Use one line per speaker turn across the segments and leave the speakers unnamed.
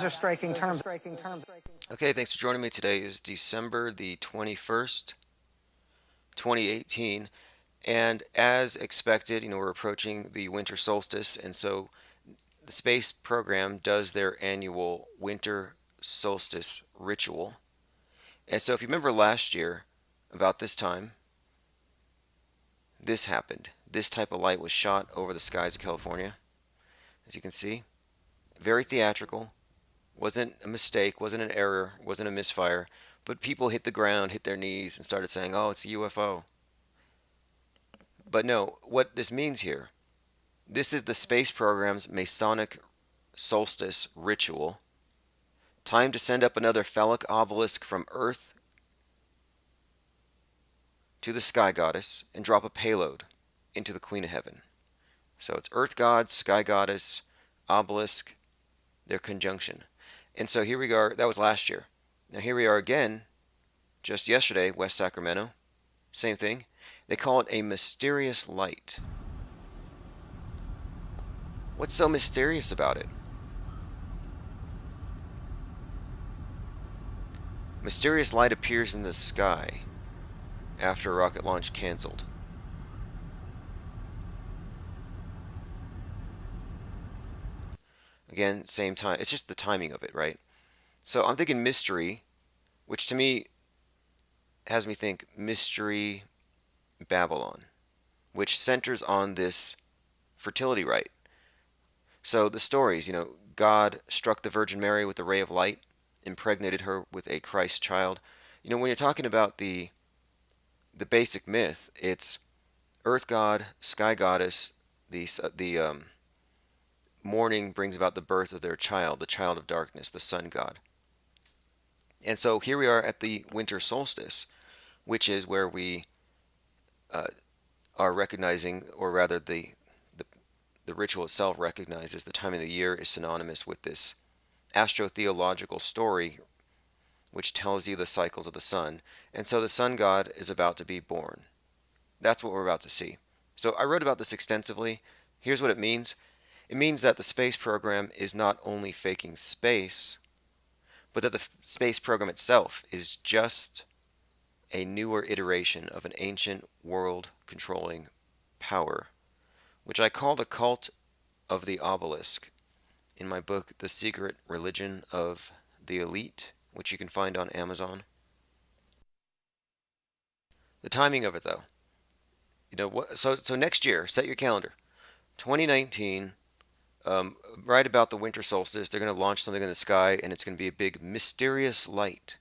are striking terms.
Okay, thanks for joining me. Today is December the 21st, 2018. And as expected, we're approaching the winter solstice. And so the space program does their annual winter solstice ritual. And so if you remember last year, about this time, this happened. This type of light was shot over the skies of California, as you can see. Very theatrical. Wasn't a mistake, wasn't an error, wasn't a misfire. But people hit the ground, hit their knees, and started saying, oh, it's a UFO. But no, what this means here, this is the space program's Masonic solstice ritual. Time to send up another phallic obelisk from Earth to the Sky Goddess and drop a payload into the Queen of Heaven. So it's Earth God, Sky Goddess, obelisk, their conjunction. And so here we are, that was last year. Now here we are again, just yesterday, West Sacramento. Same thing. They call it a mysterious light. What's so mysterious about it? Mysterious light appears in the sky after a rocket launch canceled. Again, same time. It's just the timing of it, right? So I'm thinking mystery, which to me has me think Mystery Babylon, which centers on this fertility rite. So the stories, God struck the Virgin Mary with a ray of light, impregnated her with a Christ child. When you're talking about the basic myth, it's Earth God, Sky Goddess. The morning brings about the birth of their child, the child of darkness, the Sun God. And so here we are at the winter solstice, which is where we uh, are recognizing, or rather, the ritual itself recognizes the time of the year is synonymous with this astrotheological story, which tells you the cycles of the sun. And so the sun god is about to be born. That's what we're about to see. So I wrote about this extensively. Here's what it means. It means that the space program is not only faking space, but that the space program itself is just a newer iteration of an ancient world controlling power, which I call the cult of the obelisk in my book, The Secret Religion of the Elite, which you can find on Amazon. The timing of it, though, so next year, set your calendar, 2019, right about the winter solstice, they're going to launch something in the sky, and it's going to be a big mysterious light,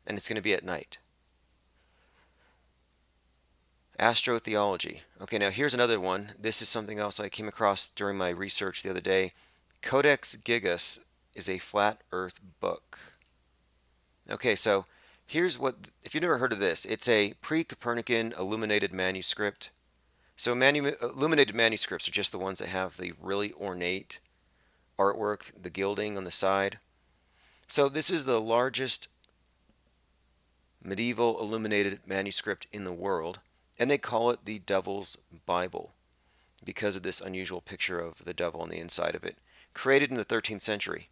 and it's going to be at night. Astrotheology. Okay, now here's another one. This is something else I came across during my research the other day. Codex Gigas is a flat Earth book. Okay, so here's what, if you've never heard of this, it's a pre-Copernican illuminated manuscript. So illuminated manuscripts are just the ones that have the really ornate artwork, the gilding on the side. So this is the largest medieval illuminated manuscript in the world, and they call it the Devil's Bible because of this unusual picture of the devil on the inside of it, created in the 13th century.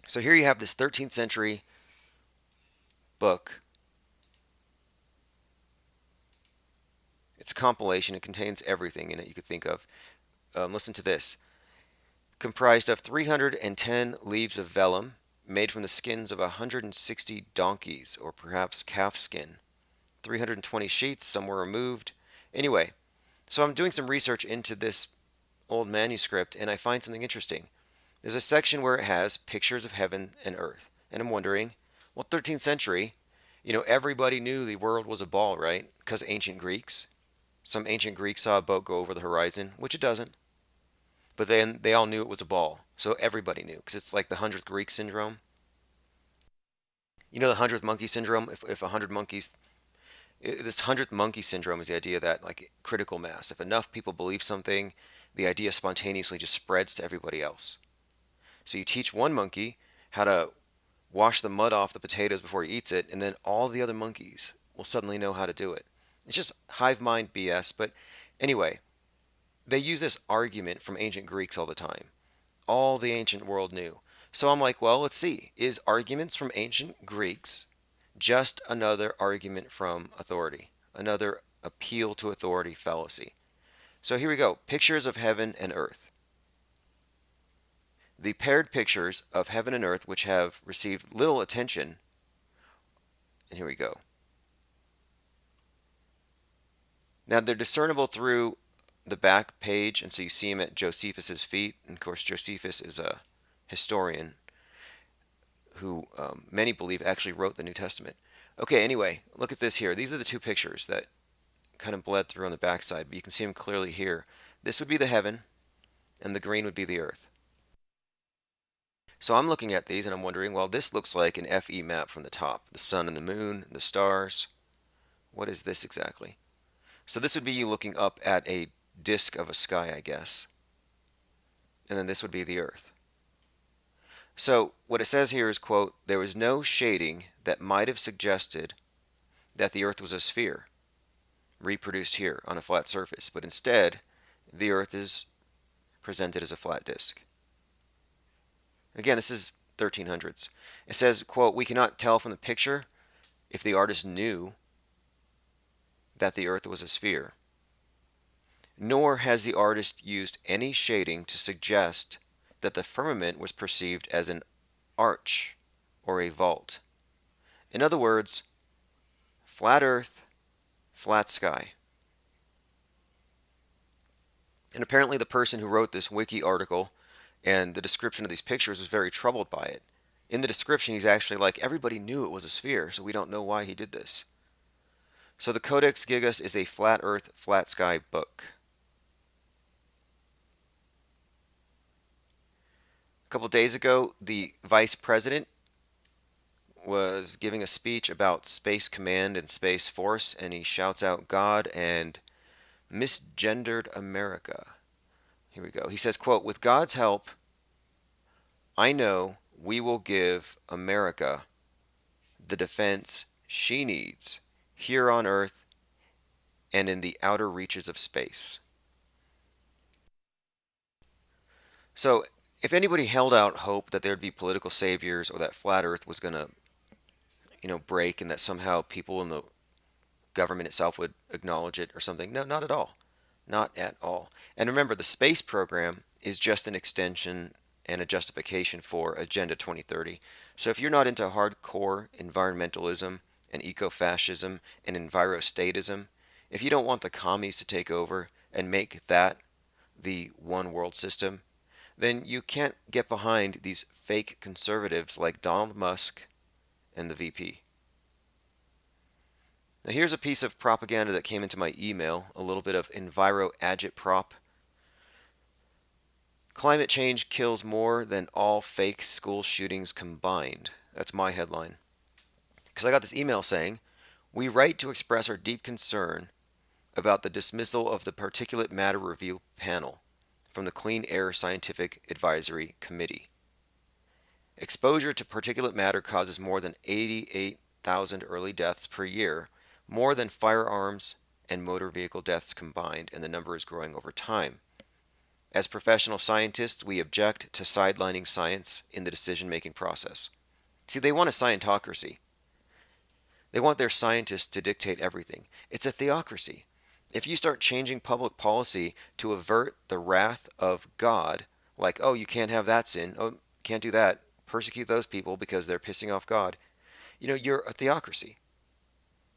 So here you have this 13th century book. It's a compilation. It contains everything in it you could think of. Listen to this. Comprised of 310 leaves of vellum made from the skins of 160 donkeys, or perhaps calf skin. 320 sheets, some were removed. Anyway, so I'm doing some research into this old manuscript, and I find something interesting. There's a section where it has pictures of heaven and earth, and I'm wondering, well, 13th century, everybody knew the world was a ball, right? Because ancient Greeks. Some ancient Greeks saw a boat go over the horizon, which it doesn't. But then they all knew it was a ball. So everybody knew, because it's like the 100th Greek syndrome. The 100th monkey syndrome? If 100 monkeys. This 100th monkey syndrome is the idea that, like, critical mass. If enough people believe something, the idea spontaneously just spreads to everybody else. So you teach one monkey how to wash the mud off the potatoes before he eats it, and then all the other monkeys will suddenly know how to do it. It's just hive mind BS, but anyway, they use this argument from ancient Greeks all the time. All the ancient world knew. So I'm like, well, let's see. Is arguments from ancient Greeks just another argument from authority, another appeal to authority fallacy? So here we go. Pictures of heaven and earth. The paired pictures of heaven and earth, which have received little attention, and here we go. Now they're discernible through the back page, and so you see him at Josephus's feet. And of course, Josephus is a historian who many believe actually wrote the New Testament. Okay, anyway, look at this here. These are the two pictures that kind of bled through on the backside, but you can see them clearly here. This would be the heaven, and the green would be the earth. So I'm looking at these and I'm wondering, well, this looks like an FE map from the top. The sun and the moon, the stars. What is this exactly? So this would be you looking up at a disk of a sky, I guess. And then this would be the earth. So what it says here is, quote, there was no shading that might have suggested that the earth was a sphere, reproduced here on a flat surface, but instead the earth is presented as a flat disk. Again, this is 1300s. It says, quote, we cannot tell from the picture if the artist knew that the earth was a sphere, nor has the artist used any shading to suggest that the firmament was perceived as an arch or a vault. In other words, flat earth, flat sky. And apparently the person who wrote this wiki article and the description of these pictures was very troubled by it. In the description, he's actually like, everybody knew it was a sphere, so we don't know why he did this. So the Codex Gigas is a flat earth, flat sky book. A couple days ago, the vice president was giving a speech about Space Command and Space Force, and he shouts out God and misgendered America. Here we go. He says, quote, with God's help, I know we will give America the defense she needs here on Earth and in the outer reaches of space. So if anybody held out hope that there'd be political saviors or that flat Earth was going to, break and that somehow people in the government itself would acknowledge it or something, no, not at all. Not at all. And remember, the space program is just an extension and a justification for Agenda 2030. So if you're not into hardcore environmentalism and eco-fascism and envirostatism, if you don't want the commies to take over and make that the one world system, then you can't get behind these fake conservatives like Donald Musk and the VP. Now here's a piece of propaganda that came into my email, a little bit of Enviro Agitprop. Climate change kills more than all fake school shootings combined. That's my headline. Because I got this email saying, we write to express our deep concern about the dismissal of the Particulate Matter Review Panel from the Clean Air Scientific Advisory Committee. Exposure to particulate matter causes more than 88,000 early deaths per year, more than firearms and motor vehicle deaths combined, and the number is growing over time. As professional scientists, we object to sidelining science in the decision-making process. See, they want a scientocracy. They want their scientists to dictate everything. It's a theocracy. If you start changing public policy to avert the wrath of God, like, oh, you can't have that sin, oh, can't do that, persecute those people because they're pissing off God, you're a theocracy,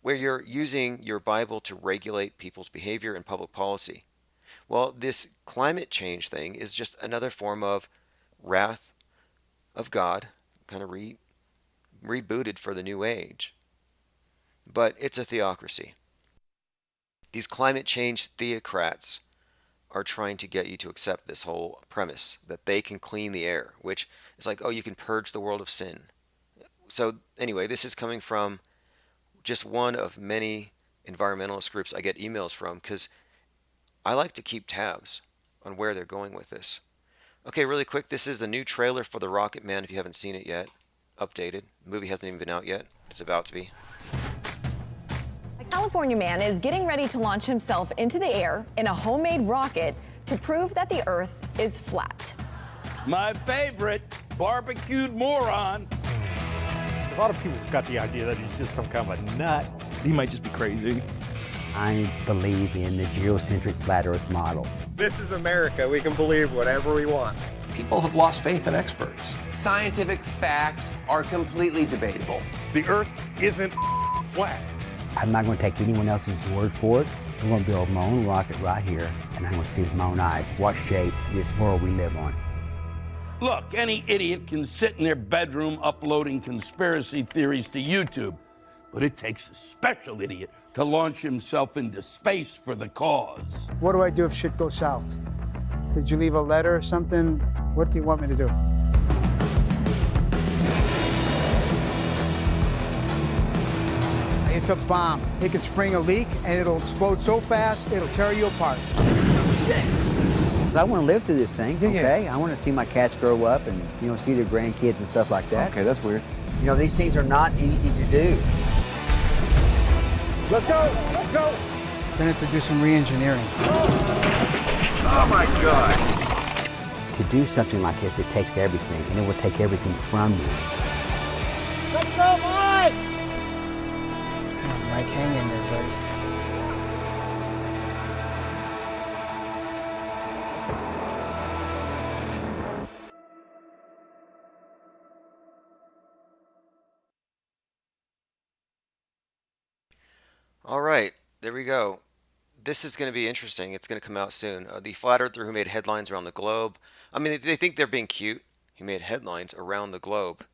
where you're using your Bible to regulate people's behavior and public policy. Well, this climate change thing is just another form of wrath of God, kind of rebooted for the new age. But it's a theocracy. These climate change theocrats are trying to get you to accept this whole premise that they can clean the air, which is like, oh, you can purge the world of sin. So anyway, this is coming from just one of many environmentalist groups I get emails from, because I like to keep tabs on where they're going with this. Okay, really quick, this is the new trailer for The Rocket Man, if you haven't seen it yet. Updated. The movie hasn't even been out yet. It's about to be.
A California man is getting ready to launch himself into the air in a homemade rocket to prove that the Earth is flat.
My favorite. barbecued moron.
A lot of people got the idea that he's just some kind of a nut.
He might just be crazy.
I believe in the geocentric flat earth model.
This is America. We can believe whatever we want.
People have lost faith in experts.
Scientific facts are completely debatable.
The earth isn't flat.
I'm not going to take anyone else's word for it. I'm going to build my own rocket right here, and I'm going to see with my own eyes what shape this world we live on.
Look, any idiot can sit in their bedroom uploading conspiracy theories to YouTube, but it takes a special idiot to launch himself into space for the cause.
What do I do if shit goes south? Did you leave a letter or something? What do you want me to do? It's a bomb. It can spring a leak and it'll explode so fast it'll tear you apart.
I want to live through this thing, okay? I want to see my cats grow up and, see their grandkids and stuff like that.
Okay, that's weird.
These things are not easy to do.
Let's go! Let's go! Gonna have to do some re-engineering.
Oh my God!
To do something like this, it takes everything, and it will take everything from you.
Let's go, Mike! Mike, hang in there, buddy.
All right, there we go. This is going to be interesting. It's going to come out soon. The flat earther who made headlines around the globe. I mean, they think they're being cute. He made headlines around the globe.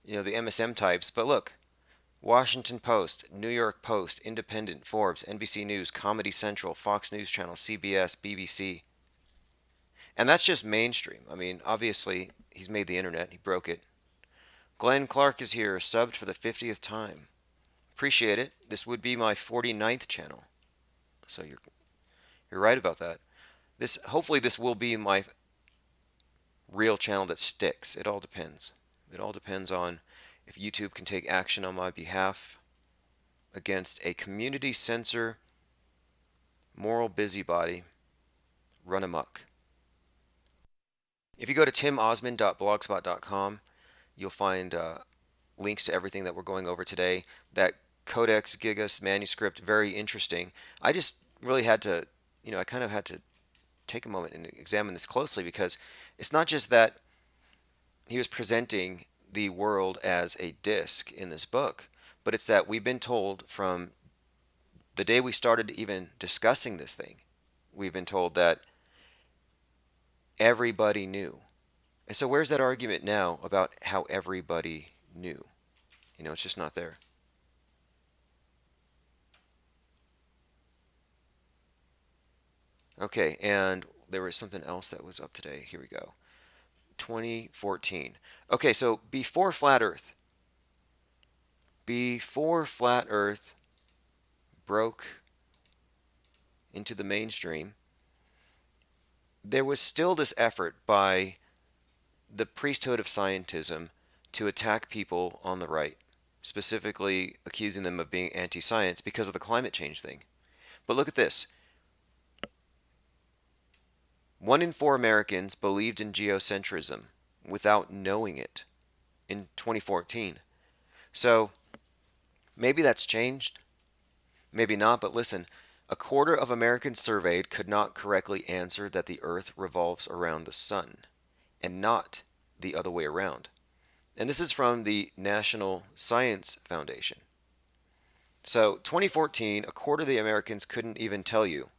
The MSM types. But look, Washington Post, New York Post, Independent, Forbes, NBC News, Comedy Central, Fox News Channel, CBS, BBC. And that's just mainstream. I mean, obviously, he's made the internet. He broke it. Glenn Clark is here, subbed for the 50th time. Appreciate it. This would be my 49th channel. So you're right about that. Hopefully this will be my real channel that sticks. It all depends. It all depends on if YouTube can take action on my behalf against a community censor, moral busybody, run amok. If you go to timosmond.blogspot.com, you'll find links to everything that we're going over today. That Codex Gigas manuscript, very interesting. I just really had to, I kind of had to take a moment and examine this closely, because it's not just that he was presenting the world as a disc in this book, but it's that we've been told from the day we started even discussing this thing, we've been told that everybody knew. And so where's that argument now about how everybody knew? It's just not there. Okay, and there was something else that was up today. Here we go. 2014. Okay, so before Flat Earth broke into the mainstream, there was still this effort by the priesthood of scientism to attack people on the right, specifically accusing them of being anti-science because of the climate change thing. But look at this. 1 in 4 Americans believed in geocentrism without knowing it in 2014. So maybe that's changed, maybe not, but listen, a quarter of Americans surveyed could not correctly answer that the Earth revolves around the sun and not the other way around. And this is from the National Science Foundation. So 2014, a quarter of the Americans couldn't even tell you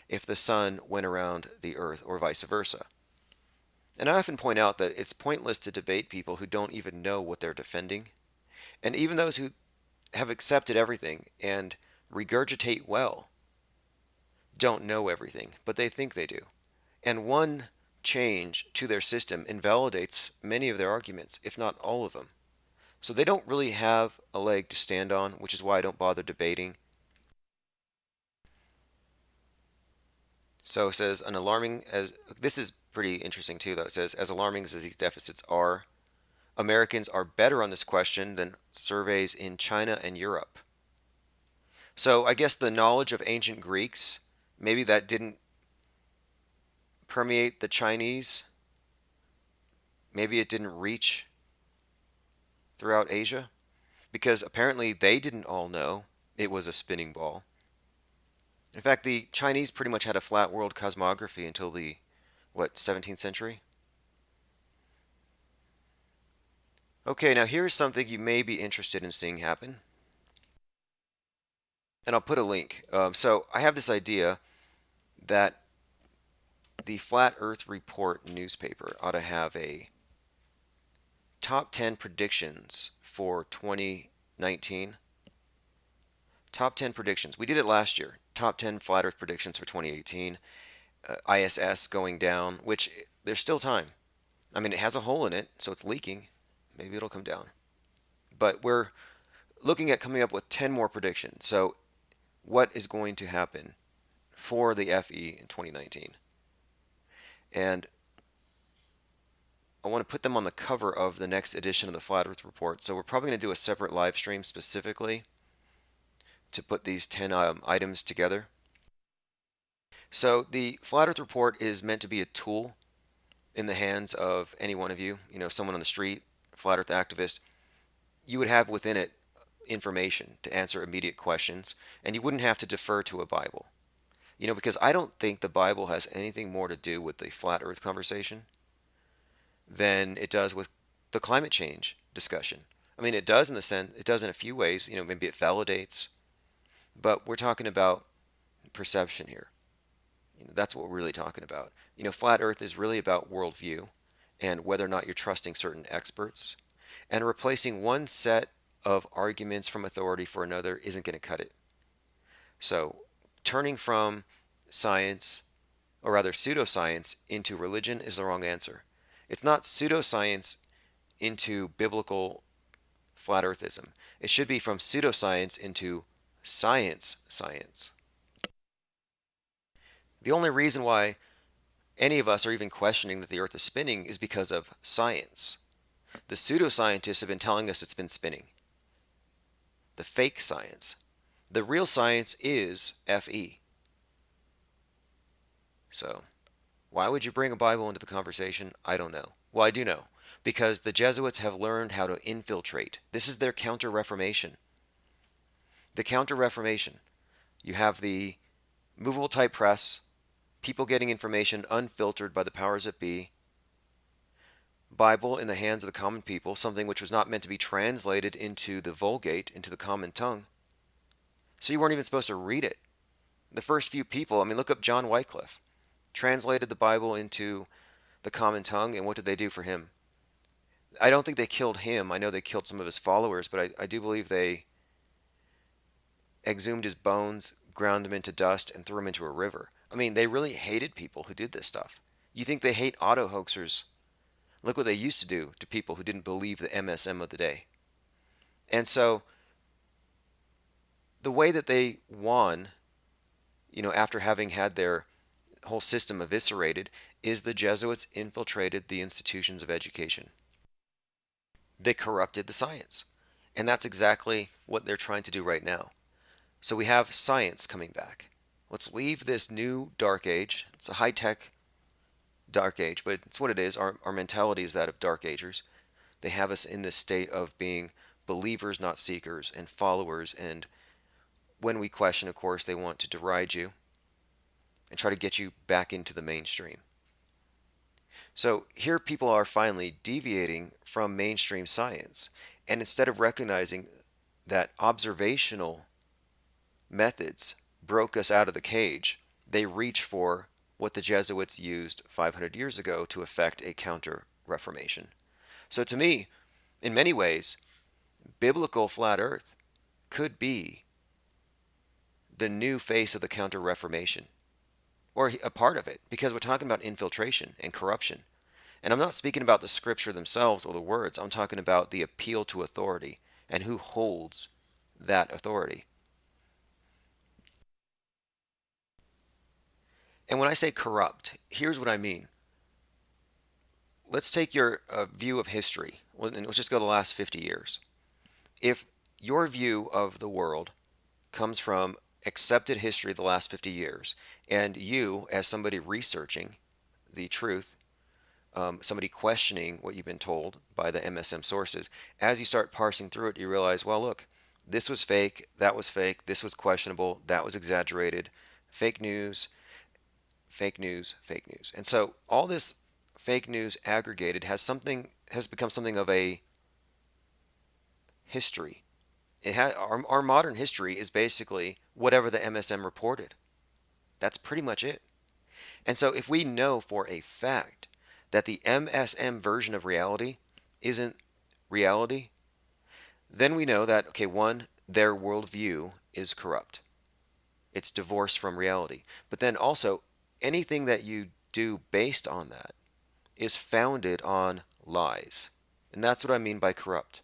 if the sun went around the Earth or vice versa. And I often point out that it's pointless to debate people who don't even know what they're defending. And even those who have accepted everything and regurgitate well don't know everything, but they think they do. And one change to their system invalidates many of their arguments, if not all of them. So they don't really have a leg to stand on, which is why I don't bother debating. So it says, this is pretty interesting too, though. It says, as alarming as these deficits are, Americans are better on this question than surveys in China and Europe. So I guess the knowledge of ancient Greeks, maybe that didn't permeate the Chinese. maybe it didn't reach throughout Asia, because apparently they didn't all know it was a spinning ball. In fact, the Chinese pretty much had a flat world cosmography until the, 17th century? Okay, now here's something you may be interested in seeing happen. And I'll put a link. So I have this idea that the Flat Earth Report newspaper ought to have a top 10 predictions for 2019. Top 10 predictions. We did it last year. Top 10 Flat Earth predictions for 2018. ISS going down, which there's still time. I mean, it has a hole in it, so it's leaking. Maybe it'll come down. But we're looking at coming up with 10 more predictions. So what is going to happen for the FE in 2019? And I want to put them on the cover of the next edition of the Flat Earth Report. So we're probably going to do a separate live stream specifically to put these 10 items together. So the Flat Earth Report is meant to be a tool in the hands of any one of you, someone on the street, a Flat Earth activist. You would have within it information to answer immediate questions, and you wouldn't have to defer to a Bible. Because I don't think the Bible has anything more to do with the flat earth conversation than it does with the climate change discussion. I mean, it does in a few ways, maybe it validates, but we're talking about perception here. That's what we're really talking about. Flat earth is really about worldview and whether or not you're trusting certain experts, and replacing one set of arguments from authority for another isn't going to cut it. So turning from science, or rather pseudoscience, into religion is the wrong answer. It's not pseudoscience into biblical flat earthism. It should be from pseudoscience into science. The only reason why any of us are even questioning that the earth is spinning is because of science. The pseudoscientists have been telling us it's been spinning. The fake science. The real science is FE. So, why would you bring a Bible into the conversation? I don't know. Well, I do know. Because the Jesuits have learned how to infiltrate. This is their Counter-Reformation. The Counter-Reformation. You have the movable type press, people getting information unfiltered by the powers that be, Bible in the hands of the common people, something which was not meant to be translated into the Vulgate, into the common tongue. So you weren't even supposed to read it. The first few people, look up John Wycliffe, translated the Bible into the common tongue, and what did they do for him? I don't think they killed him. I know they killed some of his followers, but I do believe they exhumed his bones, ground them into dust, and threw them into a river. They really hated people who did this stuff. You think they hate auto hoaxers? Look what they used to do to people who didn't believe the MSM of the day. And the way that they won, after having had their whole system eviscerated, is the Jesuits infiltrated the institutions of education. They corrupted the science. And that's exactly what they're trying to do right now. So we have science coming back. Let's leave this new dark age. It's a high-tech dark age, but it's what it is. Our mentality is that of dark agers. They have us in this state of being believers, not seekers, and followers. And when we question, of course, they want to deride you and try to get you back into the mainstream. So here people are finally deviating from mainstream science. And instead of recognizing that observational methods broke us out of the cage, they reach for what the Jesuits used 500 years ago to effect a counter-reformation. So to me, in many ways, biblical flat earth could be the new face of the counter-reformation, or a part of it, because we're talking about infiltration and corruption. And I'm not speaking about the scripture themselves or the words. I'm talking about the appeal to authority and who holds that authority. And when I say corrupt, here's what I mean. Let's take your view of history, and let's just go the last 50 years. If your view of the world comes from accepted history of the last 50 years, and you, as somebody researching the truth, somebody questioning what you've been told by the MSM sources. As you start parsing through it, you realize, well, look, this was fake, that was fake, this was questionable, that was exaggerated, fake news, fake news, fake news. And so all this fake news aggregated has become something of a history. Our modern history is basically whatever the MSM reported. That's pretty much it. And so if we know for a fact that the MSM version of reality isn't reality, then we know that, okay, one, their worldview is corrupt. It's divorced from reality. But then also, anything that you do based on that is founded on lies. And that's what I mean by corrupt.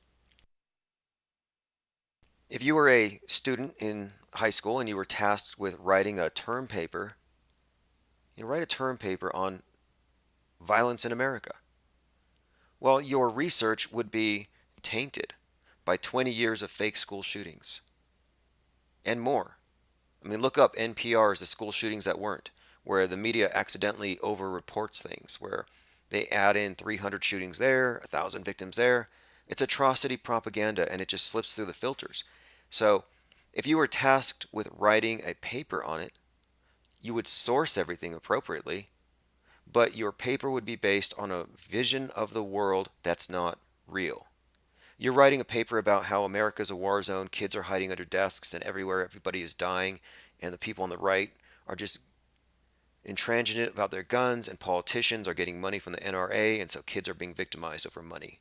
If you were a student in high school and you were tasked with writing a term paper, you write a term paper on violence in America. Well, your research would be tainted by 20 years of fake school shootings and more. I mean, look up NPR's The School Shootings That Weren't, where the media accidentally over-reports things, where they add in 300 shootings there, 1,000 victims there. It's atrocity propaganda, and it just slips through the filters. So if you were tasked with writing a paper on it, you would source everything appropriately, but your paper would be based on a vision of the world that's not real. You're writing a paper about how America's a war zone, kids are hiding under desks, and everywhere everybody is dying, and the people on the right are just intransigent about their guns, and politicians are getting money from the NRA, and so kids are being victimized over money.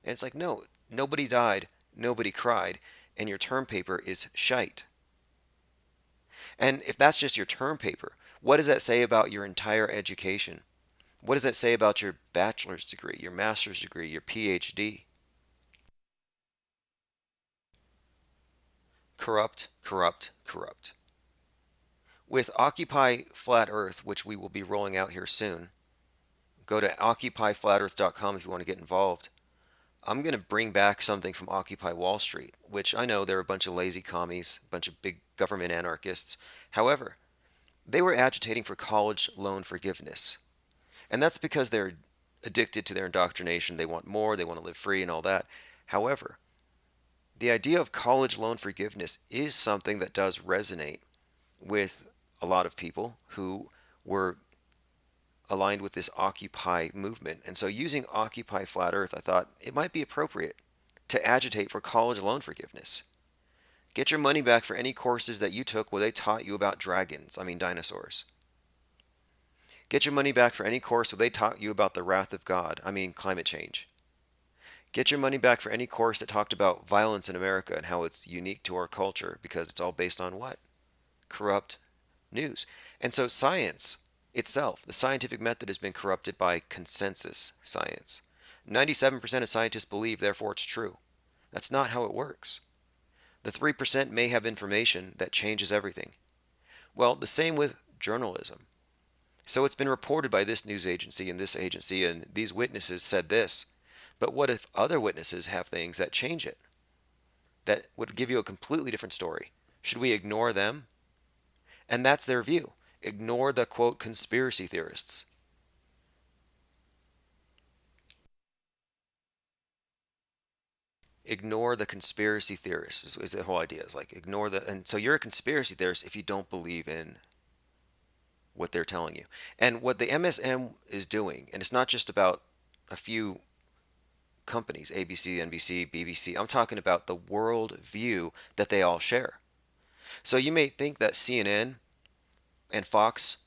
And it's like, no, nobody died, nobody cried, and your term paper is shite. And if that's just your term paper, what does that say about your entire education? What does that say about your bachelor's degree, your master's degree, your PhD? Corrupt, corrupt, corrupt. With Occupy Flat Earth, which we will be rolling out here soon, go to occupyflatearth.com if you want to get involved. I'm going to bring back something from Occupy Wall Street, which I know they're a bunch of lazy commies, a bunch of big government anarchists. However, they were agitating for college loan forgiveness. And that's because they're addicted to their indoctrination. They want more, they want to live free and all that. However, the idea of college loan forgiveness is something that does resonate with a lot of people who were aligned with this Occupy movement. And so using Occupy Flat Earth, I thought it might be appropriate to agitate for college loan forgiveness. Get your money back for any courses that you took where they taught you about dinosaurs. Get your money back for any course where they taught you about the wrath of God, climate change. Get your money back for any course that talked about violence in America and how it's unique to our culture because it's all based on what? Corrupt news. And so science itself, the scientific method has been corrupted by consensus science. 97% of scientists believe, therefore it's true. That's not how it works. The 3% may have information that changes everything. Well, the same with journalism. So it's been reported by this news agency and this agency, and these witnesses said this. But what if other witnesses have things that change it? That would give you a completely different story. Should we ignore them? And that's their view. Ignore the, quote, conspiracy theorists. Ignore the conspiracy theorists is the whole idea. It's like ignore the, and so you're a conspiracy theorist if you don't believe in what they're telling you. And what the MSM is doing, and it's not just about a few companies, ABC, NBC, BBC. I'm talking about the world view that they all share. So you may think that CNN and Fox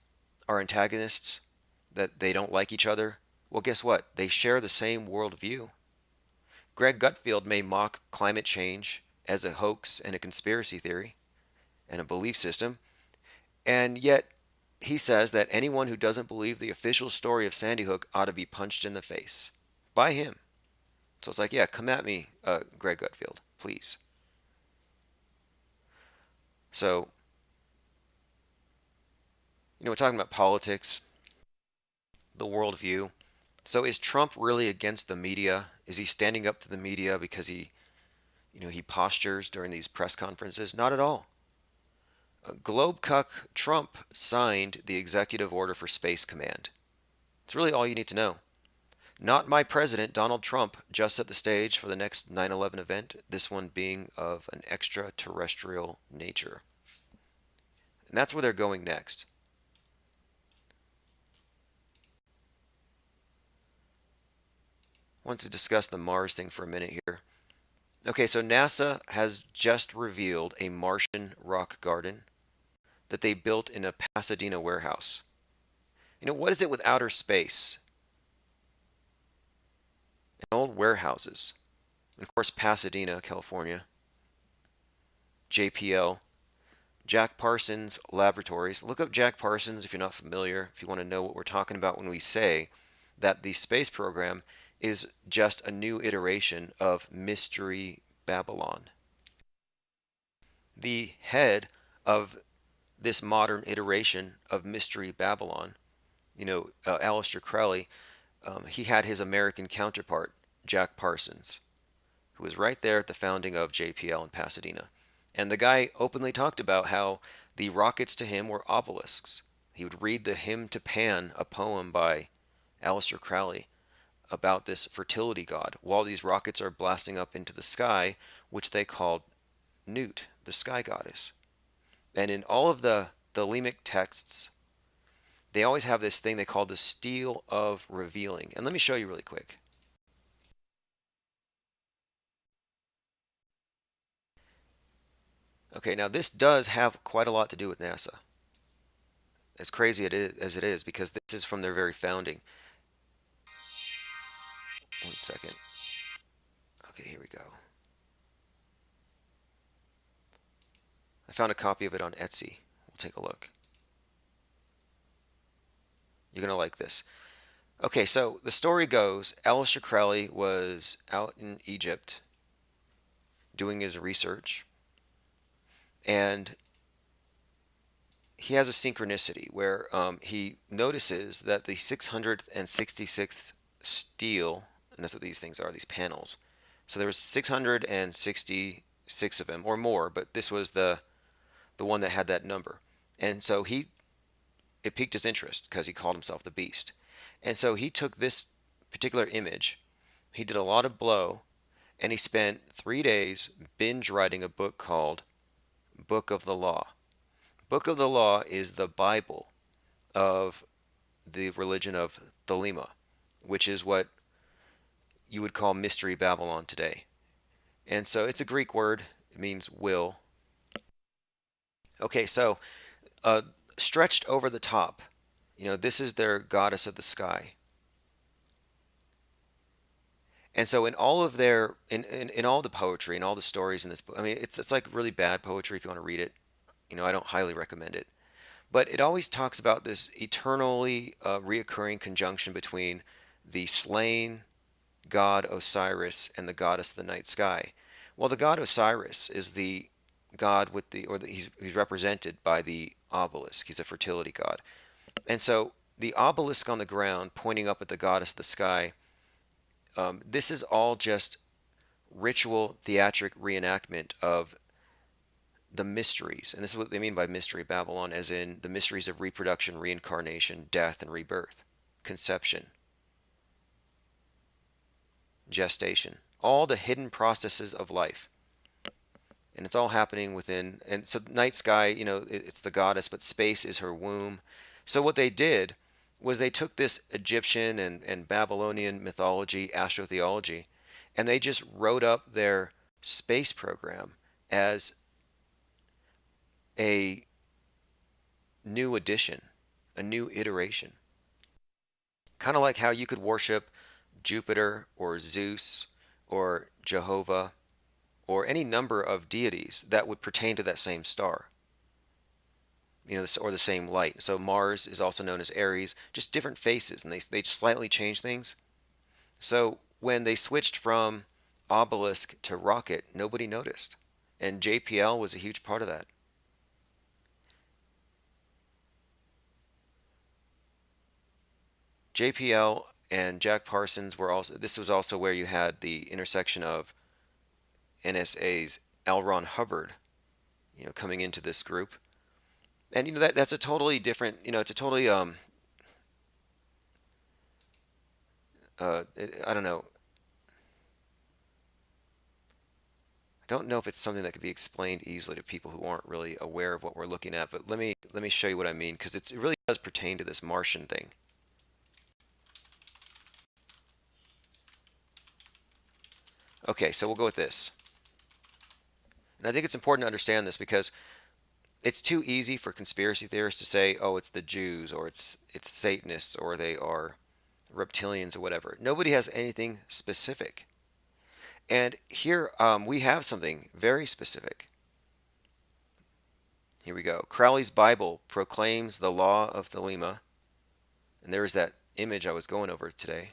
are antagonists, that they don't like each other. Well, guess what? They share the same worldview. Greg Gutfeld may mock climate change as a hoax and a conspiracy theory and a belief system, and yet he says that anyone who doesn't believe the official story of Sandy Hook ought to be punched in the face by him. So it's like, yeah, come at me, Greg Gutfeld, please. So, we're talking about politics, the worldview. So is Trump really against the media? Is he standing up to the media because he postures during these press conferences? Not at all. Globecuck Trump signed the executive order for Space Command. It's really all you need to know. Not my president, Donald Trump, just set the stage for the next 9/11 event, this one being of an extraterrestrial nature. And that's where they're going next. I want to discuss the Mars thing for a minute here. Okay, so NASA has just revealed a Martian rock garden that they built in a Pasadena warehouse. You know, what is it with outer space? And old warehouses. And of course, Pasadena, California. JPL. Jack Parsons Laboratories. Look up Jack Parsons if you're not familiar, if you want to know what we're talking about when we say that the space program is just a new iteration of Mystery Babylon. The head of this modern iteration of Mystery Babylon, Aleister Crowley, he had his American counterpart, Jack Parsons, who was right there at the founding of JPL in Pasadena. And the guy openly talked about how the rockets to him were obelisks. He would read the Hymn to Pan, a poem by Aleister Crowley, about this fertility god, while these rockets are blasting up into the sky, which they called Nut, the sky goddess. And in all of the Thelemic texts, they always have this thing they call the stele of revealing. And let me show you really quick. Okay, now this does have quite a lot to do with NASA. As crazy as it is, because this is from their very founding. One second. Okay, here we go. I found a copy of it on Etsy. We'll take a look. You're going to like this. Okay, so the story goes, Aleister Crowley was out in Egypt doing his research, and he has a synchronicity where he notices that the 666th stele, and that's what these things are, these panels. So there was 666 of them, or more, but this was the one that had that number. And so it piqued his interest because he called himself the Beast. And so he took this particular image, he did a lot of blow, and he spent 3 days binge writing a book called Book of the Law. Book of the Law is the Bible of the religion of Thelema, which is what you would call Mystery Babylon today. And so it's a Greek word. It means will. Okay, so stretched over the top, this is their goddess of the sky. And so in all of their, in all the poetry and all the stories in this book, I mean, it's like really bad poetry if you want to read it. I don't highly recommend it. But it always talks about this eternally reoccurring conjunction between the slain god Osiris and the goddess of the night sky. Well, the god Osiris is the god with he's represented by the obelisk. He's a fertility god. And so the obelisk on the ground pointing up at the goddess of the sky, this is all just ritual theatric reenactment of the mysteries. And this is what they mean by Mystery Babylon, as in the mysteries of reproduction, reincarnation, death, and rebirth, conception, gestation, all the hidden processes of life. And it's all happening within, and so night sky, it's the goddess, but space is her womb. So what they did was they took this Egyptian and Babylonian mythology, astrotheology, and they just wrote up their space program as a new edition, a new iteration. Kind of like how you could worship Jupiter or Zeus or Jehovah or any number of deities that would pertain to that same star, or the same light. So Mars is also known as Aries, just different faces, and they slightly change things. So when they switched from obelisk to rocket, nobody noticed, and JPL was a huge part of that. JPL and Jack Parsons this was also where you had the intersection of NSA's L. Ron Hubbard, coming into this group. And that's a totally different, it's a totally I don't know. I don't know if it's something that could be explained easily to people who aren't really aware of what we're looking at, but let me show you what I mean, because it really does pertain to this Martian thing. Okay, so we'll go with this. And I think it's important to understand this because it's too easy for conspiracy theorists to say, oh, it's the Jews, or it's Satanists, or they are reptilians, or whatever. Nobody has anything specific. And here we have something very specific. Here we go. Crowley's Bible proclaims the law of Thelema. And there is that image I was going over today,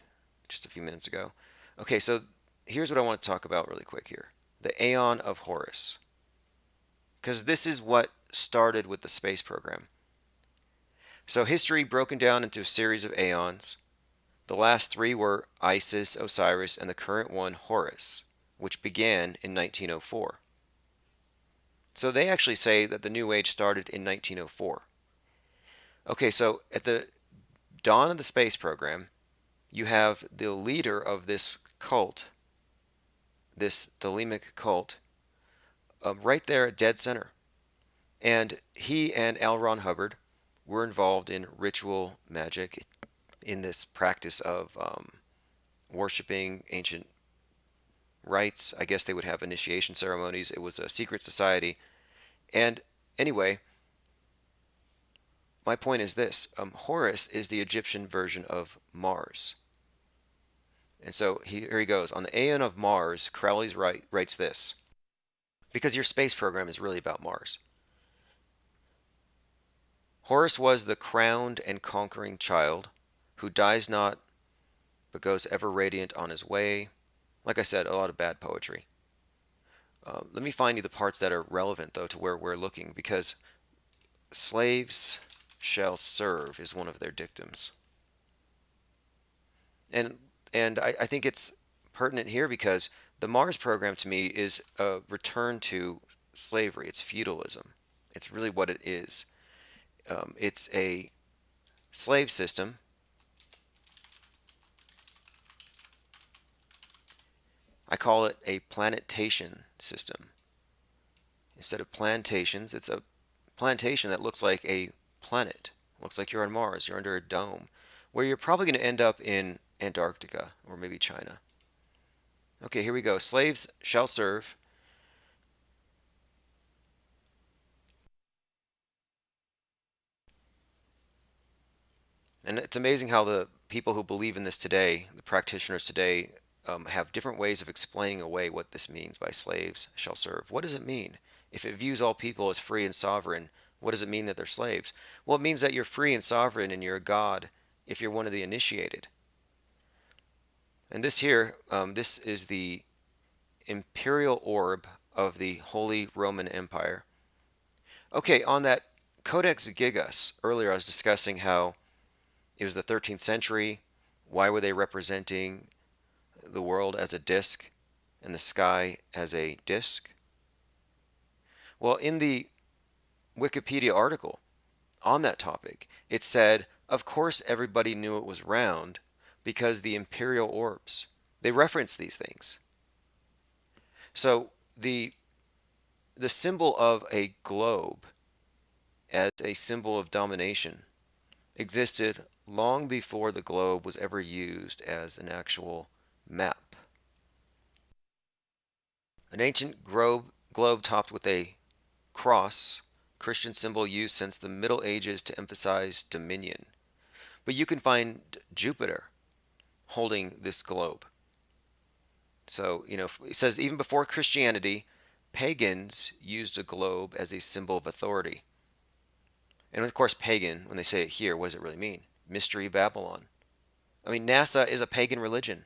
just a few minutes ago. Okay, so here's what I want to talk about really quick here. The Aeon of Horus. Because this is what started with the space program. So history broken down into a series of aeons. The last three were Isis, Osiris, and the current one, Horus, which began in 1904. So they actually say that the New Age started in 1904. Okay, so at the dawn of the space program, you have the leader of this cult, this Thelemic cult, right there at dead center. And he and L. Ron Hubbard were involved in ritual magic, in this practice of worshiping ancient rites. I guess they would have initiation ceremonies. It was a secret society. And anyway, my point is this. Horus is the Egyptian version of Mars. And so here he goes. On the Aeon of Mars, Crowley writes this. Because your space program is really about Mars. Horus was the crowned and conquering child who dies not but goes ever radiant on his way. Like I said, a lot of bad poetry. Let me find you the parts that are relevant, though, to where we're looking, because slaves shall serve is one of their dictums. And I think it's pertinent here because the Mars program to me is a return to slavery. It's feudalism. It's really what it is. It's a slave system. I call it a planetation system. Instead of plantations, it's a plantation that looks like a planet. Looks like you're on Mars. You're under a dome, where you're probably going to end up in Antarctica or maybe China. Okay, here we go. Slaves shall serve. And it's amazing how the people who believe in this today, the practitioners today, have different ways of explaining away what this means by slaves shall serve. What does it mean? If it views all people as free and sovereign, what does it mean that they're slaves? Well, it means that you're free and sovereign and you're a god if you're one of the initiated. And this here, this is the imperial orb of the Holy Roman Empire. Okay, on that Codex Gigas, earlier I was discussing how it was the 13th century. Why were they representing the world as a disk and the sky as a disk? Well, in the Wikipedia article on that topic, it said, of course everybody knew it was round because the imperial orbs, they reference these things. So the symbol of a globe as a symbol of domination existed long before the globe was ever used as an actual map. An ancient globe topped with a cross, Christian symbol used since the Middle Ages to emphasize dominion. But you can find Jupiter holding this globe. So, it says even before Christianity, pagans used a globe as a symbol of authority. And of course, pagan, when they say it here, what does it really mean? Mystery Babylon. I mean, NASA is a pagan religion.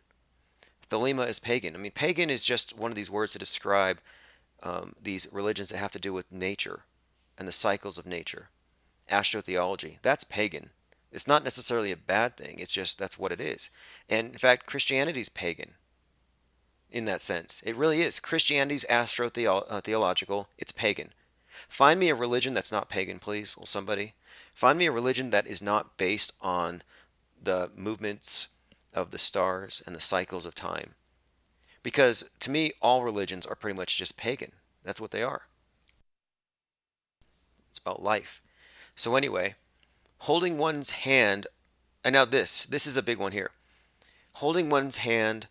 Thelema is pagan. I mean, pagan is just one of these words to describe these religions that have to do with nature and the cycles of nature. Astrotheology, that's pagan. It's not necessarily a bad thing. It's just that's what it is. And in fact, Christianity is pagan in that sense. It really is. Christianity's astrotheological. It's pagan. Find me a religion that's not pagan, please. Will somebody? Find me a religion that is not based on the movements of the stars and the cycles of time. Because to me, all religions are pretty much just pagan. That's what they are. It's about life. So anyway, holding one's hand, and now this is a big one here. Holding one's hand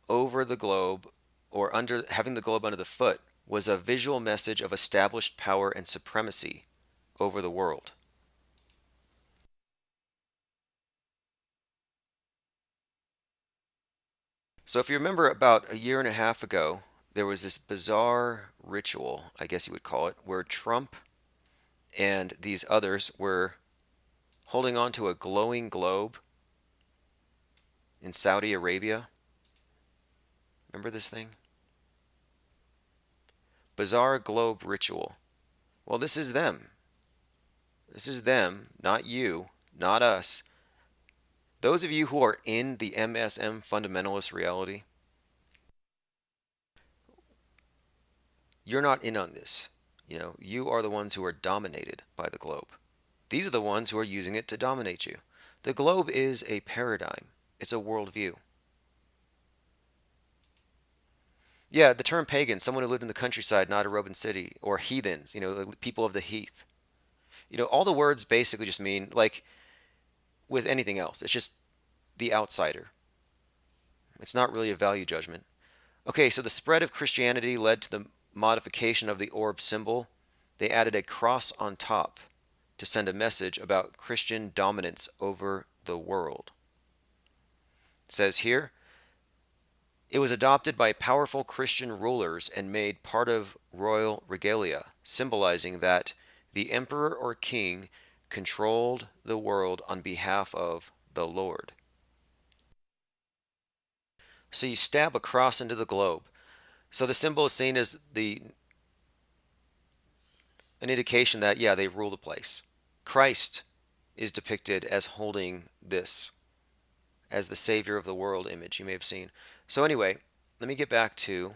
over the globe or under having the globe under the foot was a visual message of established power and supremacy over the world. So if you remember about a year and a half ago, there was this bizarre ritual, I guess you would call it, where Trump and these others were holding on to a glowing globe in Saudi Arabia. Remember this thing? Bizarre globe ritual. Well, this is them. This is them, not you, not us. Those of you who are in the MSM fundamentalist reality, you're not in on this. You are the ones who are dominated by the globe. These are the ones who are using it to dominate you. The globe is a paradigm. It's a worldview. Yeah, the term pagan, someone who lived in the countryside, not a Roman city, or heathens, the people of the heath. All the words basically just mean, like with anything else, it's just the outsider. It's not really a value judgment. Okay, so the spread of Christianity led to the modification of the orb symbol. They added a cross on top to send a message about Christian dominance over the world. It says here, it was adopted by powerful Christian rulers and made part of royal regalia, symbolizing that the emperor or king controlled the world on behalf of the Lord. So you stab a cross into the globe. So the symbol is seen as an indication that, yeah, they rule the place. Christ is depicted as holding this as the savior of the world image you may have seen. So anyway, let me get back to,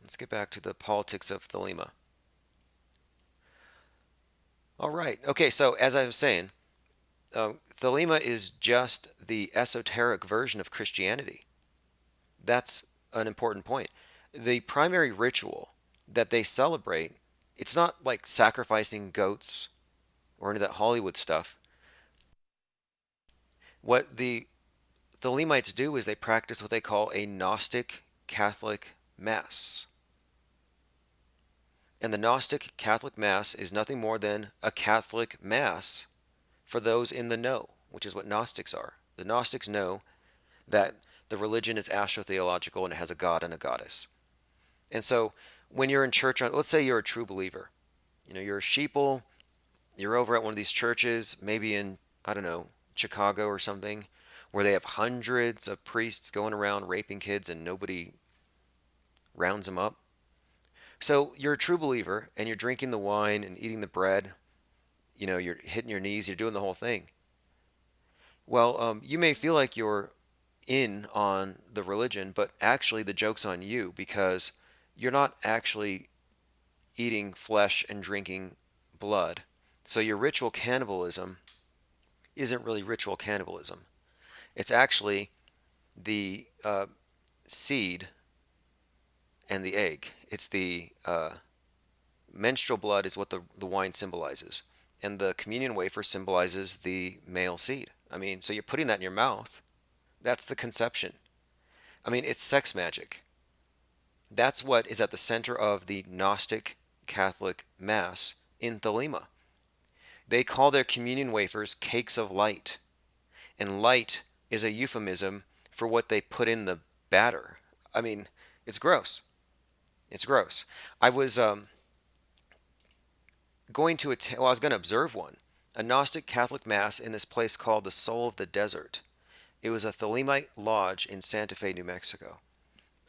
let's get back to the politics of Thelema. All right. Okay, so as I was saying, Thelema is just the esoteric version of Christianity. That's an important point. The primary ritual that they celebrate, it's not like sacrificing goats or any of that Hollywood stuff. What the Thelemites do is they practice what they call a Gnostic Catholic Mass. And the Gnostic Catholic Mass is nothing more than a Catholic Mass for those in the know, which is what Gnostics are. The Gnostics know that the religion is astrotheological and it has a god and a goddess. And so when you're in church, let's say you're a true believer, you're a sheeple, you're over at one of these churches, maybe in, I don't know, Chicago or something, where they have hundreds of priests going around raping kids and nobody rounds them up. So you're a true believer and you're drinking the wine and eating the bread, you're hitting your knees, you're doing the whole thing. Well, you may feel like you're in on the religion, but actually the joke's on you because you're not actually eating flesh and drinking blood. So your ritual cannibalism isn't really ritual cannibalism. It's actually the seed and the egg. It's the menstrual blood is what the wine symbolizes. And the communion wafer symbolizes the male seed. So you're putting that in your mouth. That's the conception. It's sex magic. That's what is at the center of the Gnostic Catholic Mass in Thelema. They call their communion wafers cakes of light. And light is a euphemism for what they put in the batter. It's gross. It's gross. I was going to observe one, a Gnostic Catholic Mass in this place called the Soul of the Desert. It was a Thelemite lodge in Santa Fe, New Mexico.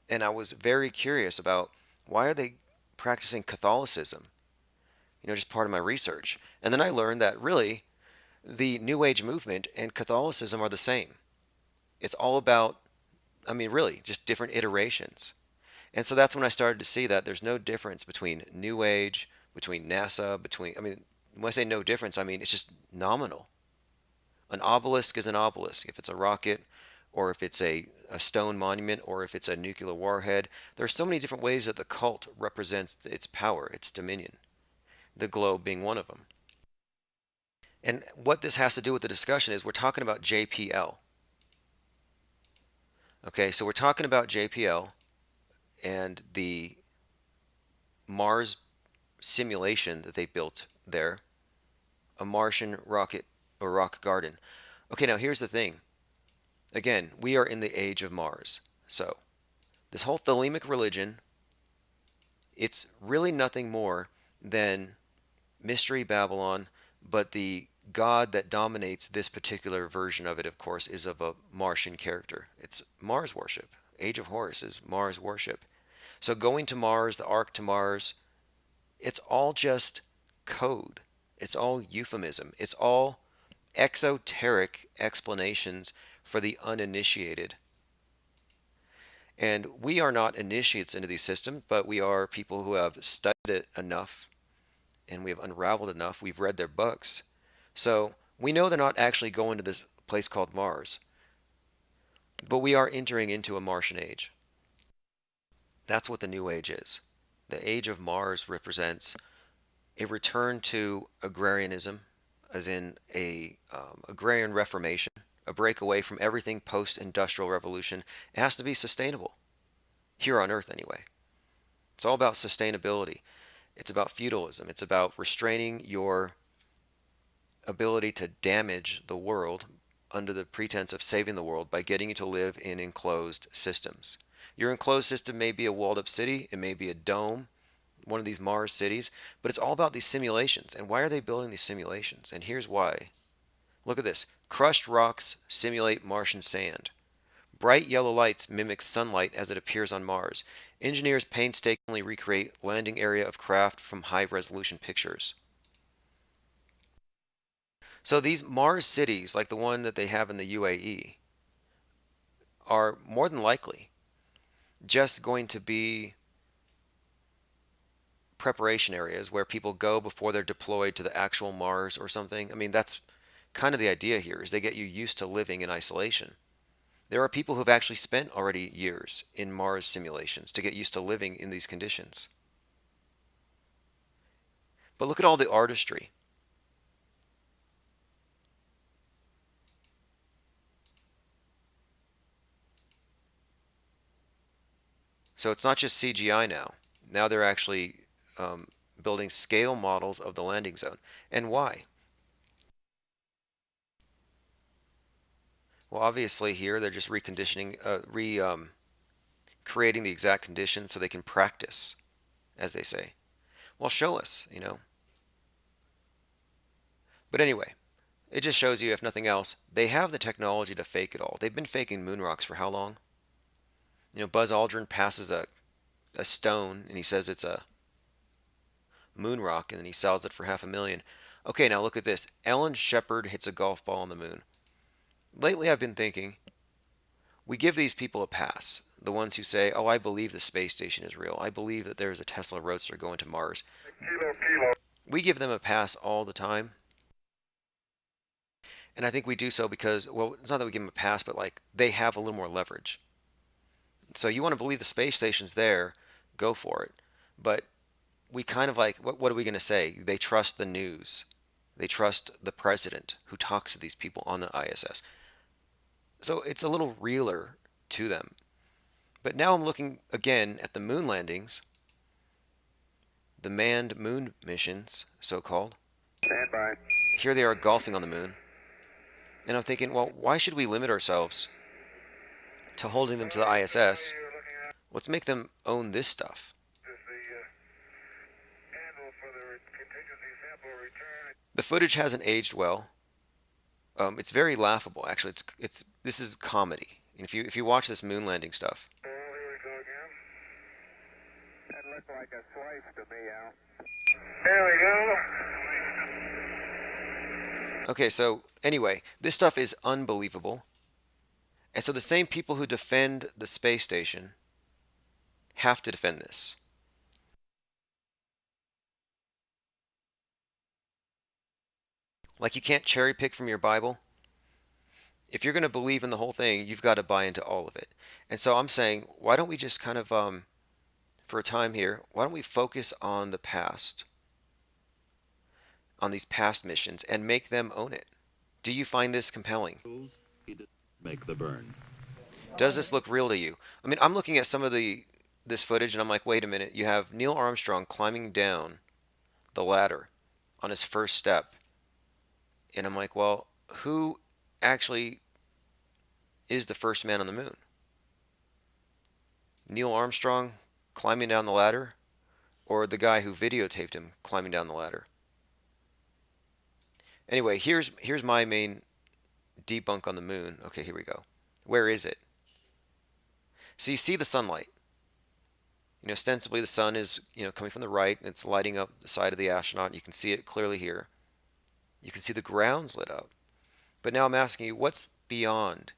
And I was very curious about why are they practicing Catholicism? Just part of my research. And then I learned that really the New Age movement and Catholicism are the same. It's all about, really just different iterations. And so that's when I started to see that there's no difference between New Age, between NASA, When I say no difference, I mean it's just nominal. An obelisk is an obelisk. If it's a rocket, or if it's a stone monument, or if it's a nuclear warhead, there are so many different ways that the cult represents its power, its dominion, the globe being one of them. And what this has to do with the discussion is we're talking about JPL. Okay, so we're talking about JPL and the Mars simulation that they built there, a Martian rocket or rock garden. Okay, now here's the thing. Again, we are in the age of Mars. So, this whole Thelemic religion, it's really nothing more than Mystery Babylon, but the god that dominates this particular version of it, of course, is of a Martian character. It's Mars worship. Age of Horus is Mars worship. So going to Mars, the arc to Mars, it's all just code. It's all euphemism. It's all exoteric explanations for the uninitiated. And we are not initiates into these systems, but we are people who have studied it enough and we have unraveled enough. We've read their books. So we know they're not actually going to this place called Mars, but we are entering into a Martian age. That's what the New Age is. The age of Mars represents a return to agrarianism, as in a agrarian reformation, a breakaway from everything post-industrial revolution. It has to be sustainable, here on Earth anyway. It's all about sustainability. It's about feudalism. It's about restraining your ability to damage the world under the pretense of saving the world by getting you to live in enclosed systems. Your enclosed system may be a walled-up city, it may be a dome, one of these Mars cities, but it's all about these simulations. And why are they building these simulations? And here's why. Look at this. Crushed rocks simulate Martian sand. Bright yellow lights mimic sunlight as it appears on Mars. Engineers painstakingly recreate landing area of craft from high-resolution pictures. So these Mars cities, like the one that they have in the UAE, are more than likely just going to be preparation areas where people go before they're deployed to the actual Mars or something. I mean, that's kind of the idea here, is they get you used to living in isolation. There are people who've actually spent already years in Mars simulations to get used to living in these conditions. But look at all the artistry. So it's not just CGI now. Now they're actually building scale models of the landing zone. And why? Well, obviously here they're just reconditioning, creating the exact conditions so they can practice, as they say. Well, show us, you know. But anyway, it just shows you, if nothing else, they have the technology to fake it all. They've been faking moon rocks for how long? You know, Buzz Aldrin passes a stone and he says it's a moon rock, and then he sells it for $500,000. Okay, now look at this. Alan Shepard hits a golf ball on the moon. Lately I've been thinking, we give these people a pass. The ones who say, oh, I believe the space station is real. I believe that there's a Tesla Roadster going to Mars. We give them a pass all the time. And I think we do so because, well, it's not that we give them a pass, but like they have a little more leverage. So you want to believe the space station's there, go for it. But we kind of like, what are we going to say? They trust the news. They trust the president who talks to these people on the ISS. So it's a little realer to them. But now I'm looking again at the moon landings, the manned moon missions, so-called.
Stand by.
Here they are golfing on the moon. And I'm thinking, well, why should we limit ourselves to holding them to the ISS? Let's make them own this stuff. The footage hasn't aged well. It's very laughable, actually. This is comedy. And if you watch this moon landing stuff.
Oh, here we go again. That looked like a slice to me, Al. There we go.
Okay, so anyway, this stuff is unbelievable. And so the same people who defend the space station have to defend this. Like you can't cherry pick from your Bible. If you're going to believe in the whole thing, you've got to buy into all of it. And so I'm saying, why don't we just kind of, for a time here, why don't we focus on the past, on these past missions, and make them own it? Do you find this compelling?
Make the burn.
Does this look real to you? I mean, I'm looking at some of this footage and I'm like, wait a minute. You have Neil Armstrong climbing down the ladder on his first step. And I'm like, well, who actually is the first man on the moon? Neil Armstrong climbing down the ladder, or the guy who videotaped him climbing down the ladder? Anyway, here's my main debunk on the moon. Okay, here we go. Where is it? So you see the sunlight. Ostensibly the sun is, coming from the right, and it's lighting up the side of the astronaut. You can see it clearly here. You can see the ground's lit up. But now I'm asking you, what's beyond?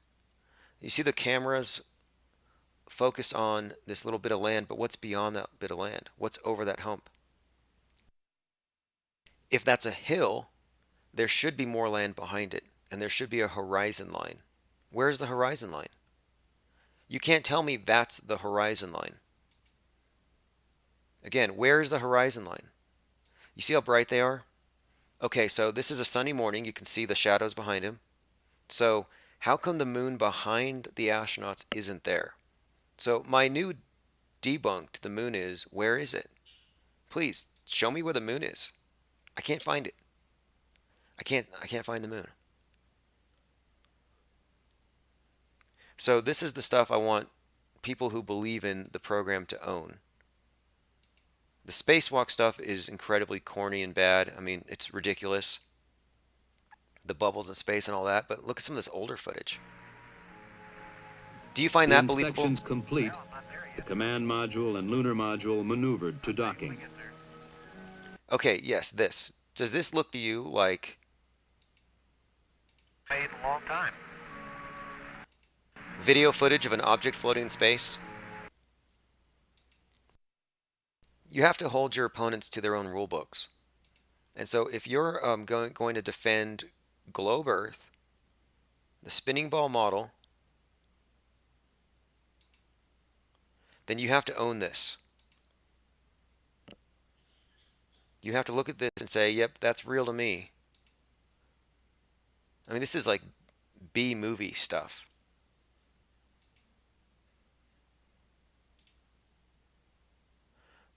You see the cameras focused on this little bit of land, but what's beyond that bit of land? What's over that hump? If that's a hill, there should be more land behind it, and there should be a horizon line. Where's the horizon line? You can't tell me that's the horizon line. Again, where is the horizon line? You see how bright they are? Okay, so this is a sunny morning. You can see the shadows behind him. So how come the moon behind the astronauts isn't there? So my new debunk to the moon is, where is it? Please, show me where the moon is. I can't find it. I can't find the moon. So this is the stuff I want people who believe in the program to own. The spacewalk stuff is incredibly corny and bad. I mean, it's ridiculous. The bubbles in space and all that, but look at some of this older footage. Do you find that believable?
Inspections complete. The command module and lunar module maneuvered to docking.
Okay, yes, this. Does this look to you like...
Made a long time.
Video footage of an object floating in space? You have to hold your opponents to their own rule books. And so if you're going to defend Globe Earth, the spinning ball model, then you have to own this. You have to look at this and say, yep, that's real to me. I mean, this is like B-movie stuff.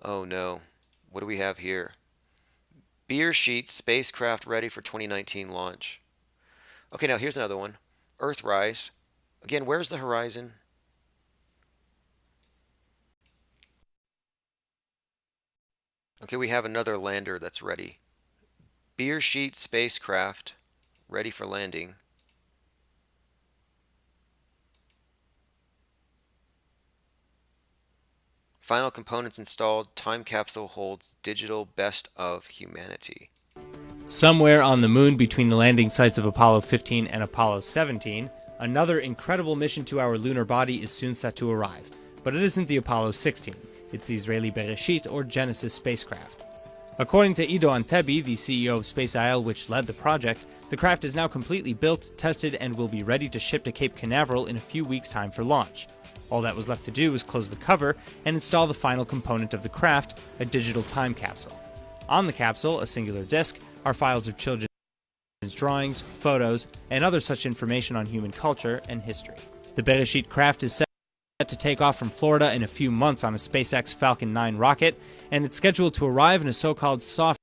Oh no, what do we have here? Beersheet spacecraft ready for 2019 launch. Okay, now here's another one. Earthrise. Again, where's the horizon? Okay, we have another lander that's ready. Beersheet spacecraft ready for landing. Final components installed. Time capsule holds digital best of humanity.
Somewhere on the moon between the landing sites of Apollo 15 and Apollo 17, another incredible mission to our lunar body is soon set to arrive. But it isn't the Apollo 16. It's the Israeli Bereshit or Genesis spacecraft. According to Ido Antebi, the CEO of Space IL, which led the project, the craft is now completely built, tested, and will be ready to ship to Cape Canaveral in a few weeks' time for launch. All that was left to do was close the cover and install the final component of the craft, a digital time capsule. On the capsule, a singular disk, are files of children's drawings, photos, and other such information on human culture and history. The Bereshit craft is set to take off from Florida in a few months on a SpaceX Falcon 9 rocket, and it's scheduled to arrive in a so-called soft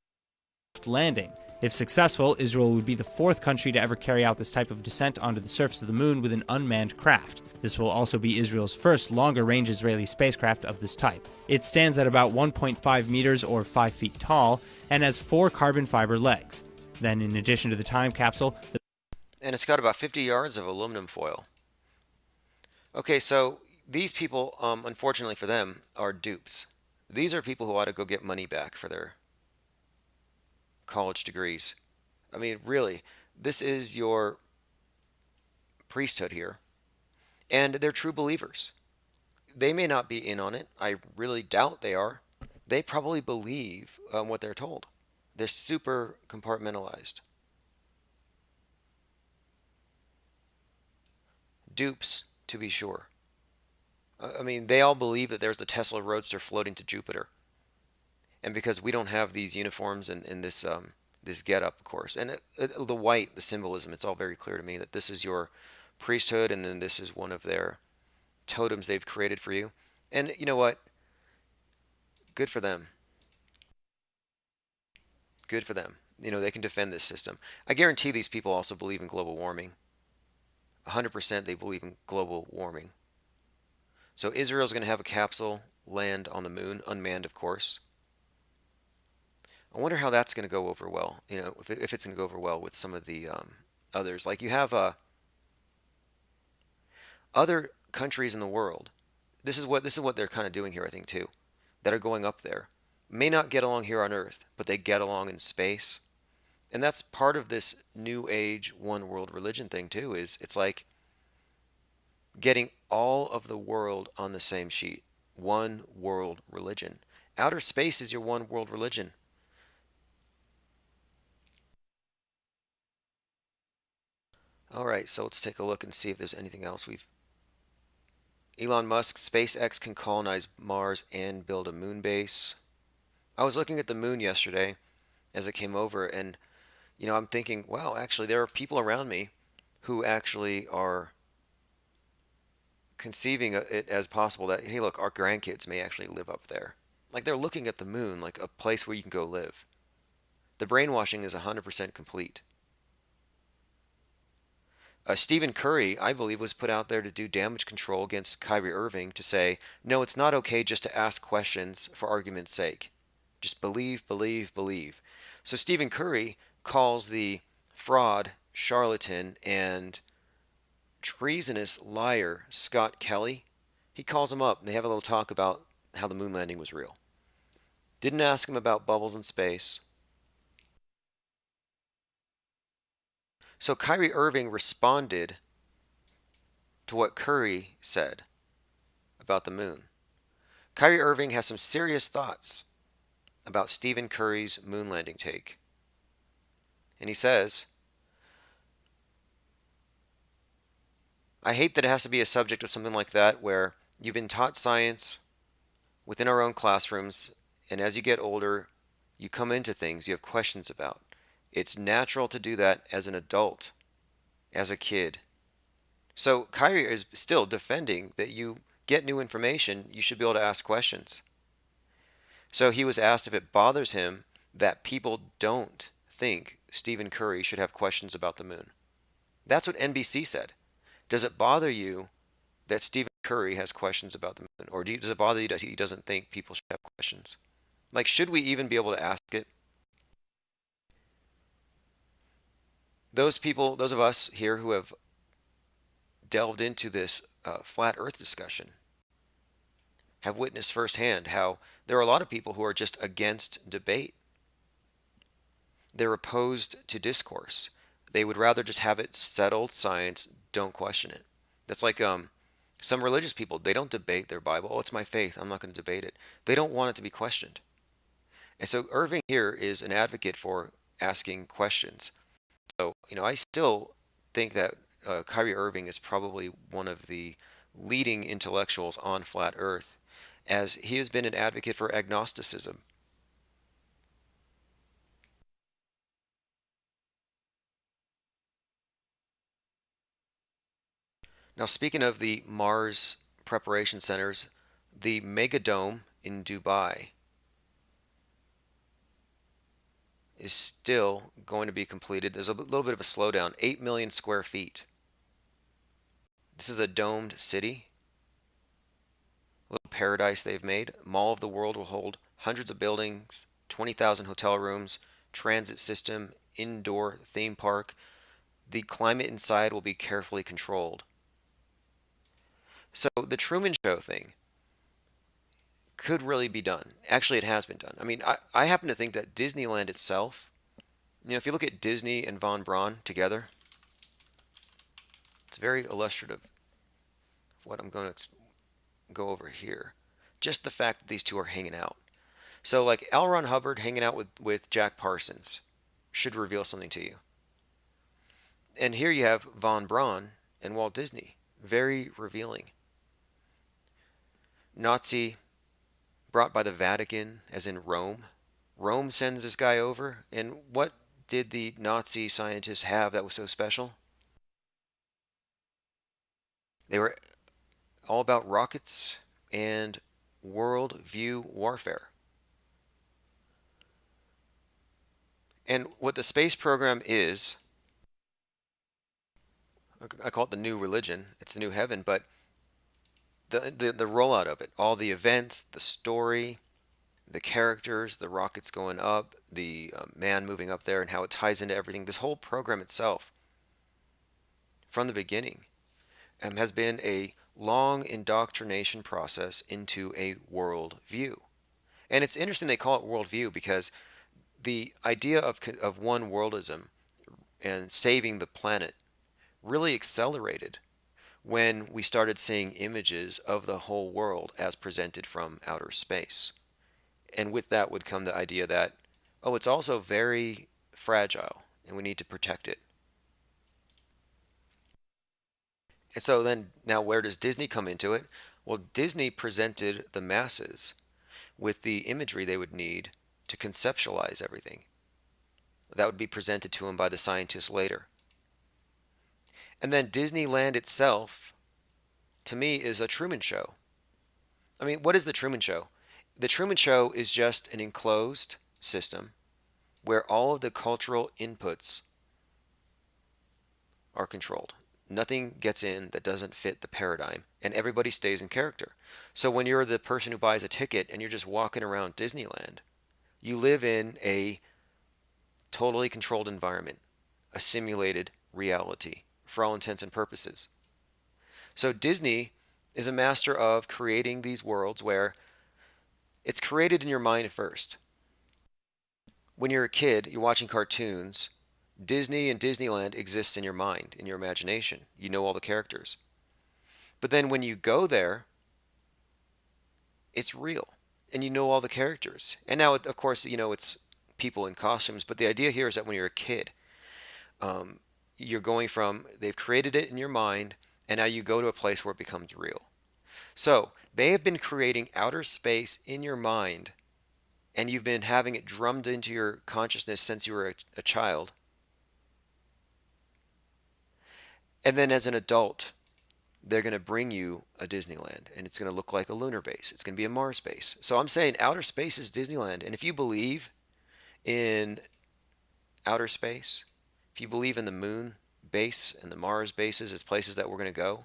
landing. If successful, Israel would be the fourth country to ever carry out this type of descent onto the surface of the moon with an unmanned craft. This will also be Israel's first longer-range Israeli spacecraft of this type. It stands at about 1.5 meters or 5 feet tall and has 4 carbon fiber legs. Then, in addition to the time capsule,
and it's got about 50 yards of aluminum foil. Okay, so these people, unfortunately for them, are dupes. These are people who ought to go get money back for their college degrees. I mean, really, this is your priesthood here. And they're true believers. They may not be in on it. I really doubt they are. They probably believe what they're told. They're super compartmentalized. dupes, to be sure. I mean, they all believe that there's a Tesla Roadster floating to Jupiter. And because we don't have these uniforms and this this getup, of course, and the white, the symbolism, it's all very clear to me that this is your priesthood, and then this is one of their totems they've created for you. And you know what? Good for them. Good for them. You know, they can defend this system. I guarantee these people also believe in global warming. 100% they believe in global warming. So Israel's going to have a capsule land on the moon, unmanned, of course. I wonder how that's going to go over well. You know, if it's going to go over well with some of the others. Like you have other countries in the world. This is what they're kind of doing here, I think, too. That are going up there. May not get along here on Earth, but they get along in space. And that's part of this new age one world religion thing too, is it's like getting all of the world on the same sheet. One world religion. Outer space is your one world religion. All right, so let's take a look and see if there's anything else Elon Musk, SpaceX can colonize Mars and build a moon base. I was looking at the moon yesterday as it came over, and you know, I'm thinking, wow, actually there are people around me who actually are conceiving it as possible that, hey, look, our grandkids may actually live up there. Like they're looking at the moon like a place where you can go live. The brainwashing is 100% complete. Stephen Curry, I believe, was put out there to do damage control against Kyrie Irving to say, no, it's not okay just to ask questions for argument's sake. Just believe, believe, believe. So Stephen Curry calls the fraud, charlatan, and treasonous liar Scott Kelly. He calls him up and they have a little talk about how the moon landing was real. Didn't ask him about bubbles in space. So Kyrie Irving responded to what Curry said about the moon. Kyrie Irving has some serious thoughts about Stephen Curry's moon landing take. And he says, I hate that it has to be a subject of something like that where you've been taught science within our own classrooms, and as you get older, you come into things you have questions about. It's natural to do that as an adult, as a kid. So Kyrie is still defending that you get new information, you should be able to ask questions. So he was asked if it bothers him that people don't think Stephen Curry should have questions about the moon. That's what NBC said. Does it bother you that Stephen Curry has questions about the moon? Or does it bother you that he doesn't think people should have questions? Like, should we even be able to ask it? Those people, those of us here who have delved into this flat earth discussion have witnessed firsthand how there are a lot of people who are just against debate. They're opposed to discourse. They would rather just have it settled science, don't question it. That's like some religious people, they don't debate their Bible. Oh, it's my faith, I'm not going to debate it. They don't want it to be questioned. And so Irving here is an advocate for asking questions. So, you know, I still think that Kyrie Irving is probably one of the leading intellectuals on flat earth, as he has been an advocate for agnosticism. Now, speaking of the Mars preparation centers, the Megadome in Dubai is still going to be completed. There's a little bit of a slowdown, 8 million square feet. This is a domed city, a little paradise they've made. Mall of the World will hold hundreds of buildings, 20,000 hotel rooms, transit system, indoor theme park. The climate inside will be carefully controlled. So the Truman Show thing could really be done. Actually, it has been done. I mean, I happen to think that Disneyland itself, you know, if you look at Disney and Von Braun together, it's very illustrative of what I'm going to go over here. Just the fact that these two are hanging out. So like L. Ron Hubbard hanging out with Jack Parsons should reveal something to you. And here you have Von Braun and Walt Disney. very revealing. Nazi brought by the Vatican, as in Rome. Rome sends this guy over, and what did the Nazi scientists have that was so special? They were all about rockets and world view warfare. And what the space program is, I call it the new religion, it's the new heaven, but the rollout of it, all the events, the story, the characters, the rockets going up, the man moving up there, and how it ties into everything, this whole program itself, from the beginning, has been a long indoctrination process into a world view. And it's interesting they call it world view because the idea of one worldism and saving the planet really accelerated when we started seeing images of the whole world as presented from outer space. And with that would come the idea that, oh, it's also very fragile and we need to protect it. And so then, now where does Disney come into it? Well, Disney presented the masses with the imagery they would need to conceptualize everything. That would be presented to them by the scientists later. And then Disneyland itself, to me, is a Truman Show. I mean, what is the Truman Show? The Truman Show is just an enclosed system where all of the cultural inputs are controlled. Nothing gets in that doesn't fit the paradigm, and everybody stays in character. So when you're the person who buys a ticket and you're just walking around Disneyland, you live in a totally controlled environment, a simulated reality for all intents and purposes. So Disney is a master of creating these worlds where it's created in your mind first. When you're a kid, you're watching cartoons, Disney and Disneyland exists in your mind, in your imagination. You know all the characters. But then when you go there, it's real. And you know all the characters. And now, of course, you know, it's people in costumes. But the idea here is that when you're a kid, you're going from, they've created it in your mind, and now you go to a place where it becomes real. So they have been creating outer space in your mind, and you've been having it drummed into your consciousness since you were a child. And then as an adult, they're going to bring you a Disneyland, and it's going to look like a lunar base. It's going to be a Mars base. So I'm saying outer space is Disneyland. And if you believe in outer space, if you believe in the moon base and the Mars bases as places that we're going to go,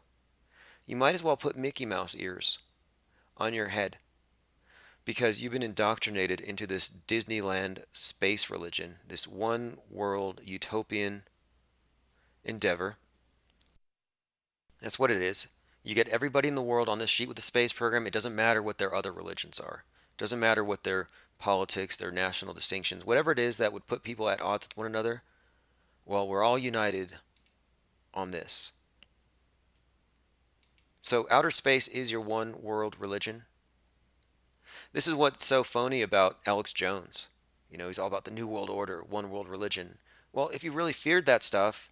you might as well put Mickey Mouse ears on your head, because you've been indoctrinated into this Disneyland space religion, this one world utopian endeavor. That's what it is. You get everybody in the world on this sheet with the space program. It doesn't matter what their other religions are. It doesn't matter what their politics, their national distinctions, whatever it is that would put people at odds with one another. Well, we're all united on this. So outer space is your one world religion. This is what's so phony about Alex Jones. You know, he's all about the New World Order, one world religion. Well, if you really feared that stuff,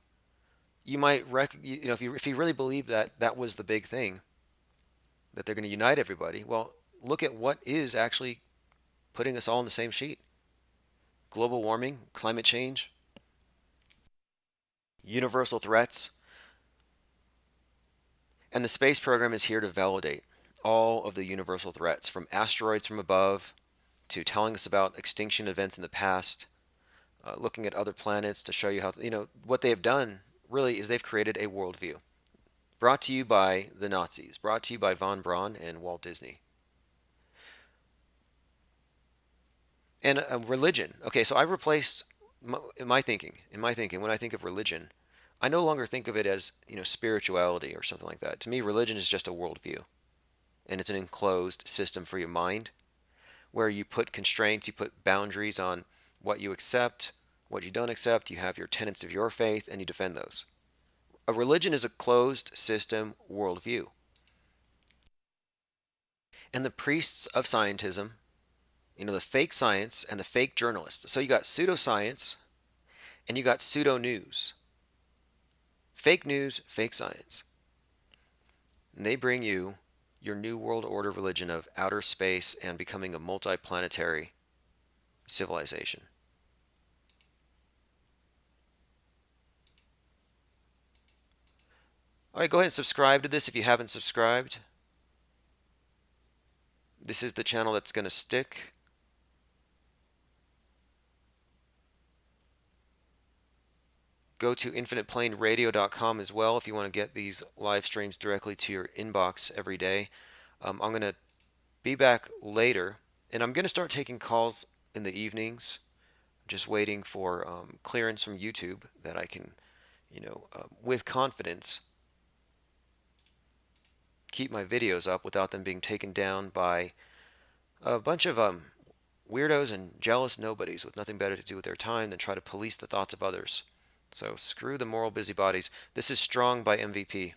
you might, if you really believe that that was the big thing, that they're going to unite everybody, well, look at what is actually putting us all on the same sheet. Global warming, climate change, universal threats. And the space program is here to validate all of the universal threats, from asteroids from above to telling us about extinction events in the past, looking at other planets to show you how, what they have done really is they've created a worldview. Brought to you by the Nazis, brought to you by von Braun and Walt Disney. And a religion. Okay, so I've replaced in my thinking, when I think of religion, I no longer think of it as, spirituality or something like that. To me, religion is just a worldview. And it's an enclosed system for your mind where you put constraints, you put boundaries on what you accept, what you don't accept. You have your tenets of your faith and you defend those. A religion is a closed system worldview. And the priests of scientism, the fake science and the fake journalists. So you got pseudoscience and you got pseudo news. Fake news, fake science. And they bring you your new world order religion of outer space and becoming a multi-planetary civilization. Alright, go ahead and subscribe to this if you haven't subscribed. This is the channel that's going to stick. Go to infiniteplaneradio.com as well if you want to get these live streams directly to your inbox every day. I'm going to be back later, and I'm going to start taking calls in the evenings. Just waiting for clearance from YouTube that I can, with confidence, keep my videos up without them being taken down by a bunch of weirdos and jealous nobodies with nothing better to do with their time than try to police the thoughts of others. So screw the moral busybodies. This is Strong by MVP.